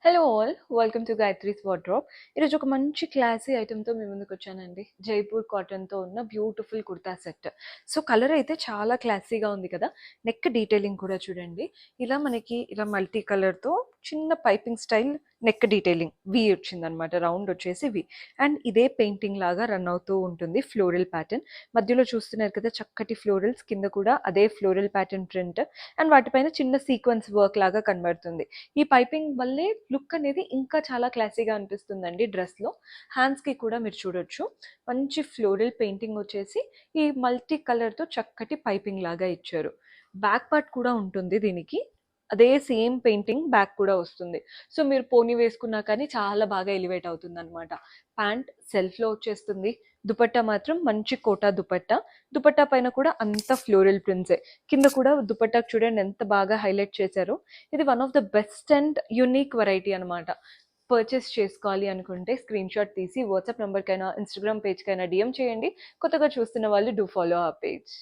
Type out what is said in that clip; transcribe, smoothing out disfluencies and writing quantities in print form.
Hello all, welcome to Gayatri's wardrobe. ఈరోజు ఒక మంచి క్లాసీ ఐటెంతో మీ ముందుకు వచ్చానండి. జైపూర్ కాటన్తో ఉన్న beautiful kurta set. So colour అయితే చాలా క్లాసీగా ఉంది కదా. నెక్ డీటెయిలింగ్ కూడా చూడండి. మనకి ఇలా మల్టీ కలర్తో చిన్న పైపింగ్ స్టైల్ నెక్ డీటెయిలింగ్ వి వచ్చిందనమాట. రౌండ్ వచ్చేసి వి అండ్ ఇదే పెయింటింగ్ లాగా రన్ అవుతూ ఉంటుంది. ఫ్లోరల్ ప్యాటర్న్ మధ్యలో చూస్తున్నారు కదా, చక్కటి ఫ్లోరల్స్, కింద కూడా అదే ఫ్లోరల్ ప్యాటర్న్ ప్రింట్ అండ్ వాటిపైన చిన్న సీక్వెన్స్ వర్క్ లాగా కనబడుతుంది. ఈ పైపింగ్ వల్లే లుక్ అనేది ఇంకా చాలా క్లాసీగా అనిపిస్తుందండి డ్రెస్లో. హ్యాండ్స్కి కూడా మీరు చూడొచ్చు, మంచి ఫ్లోరల్ పెయింటింగ్ వచ్చేసి ఈ మల్టీ కలర్తో చక్కటి పైపింగ్ లాగా ఇచ్చారు. బ్యాక్ పార్ట్ కూడా ఉంటుంది దీనికి, అదే సేమ్ పెయింటింగ్ బ్యాక్ కూడా వస్తుంది. సో మీరు పోనీ వేసుకున్నా కానీ చాలా బాగా ఎలివేట్ అవుతుంది అనమాట. ప్యాంట్ సెల్ఫ్లో వచ్చేస్తుంది. దుపట్టా మాత్రం మంచి కోటా దుపట్టా. దుపట్టా పైన కూడా అంత ఫ్లోరల్ ప్రింట్సే. కింద కూడా దుపట్టా చూడండి ఎంత బాగా హైలైట్ చేశారో. ఇది one of the best and unique variety అనమాట. పర్చేస్ చేసుకోవాలి అనుకుంటే స్క్రీన్ షాట్ తీసి వాట్సాప్ నెంబర్కైనా ఇన్స్టాగ్రామ్ పేజ్కైనా డిఎం చేయండి. కొత్తగా చూస్తున్న వాళ్ళు డూ ఫాలో ఆ పేజ్.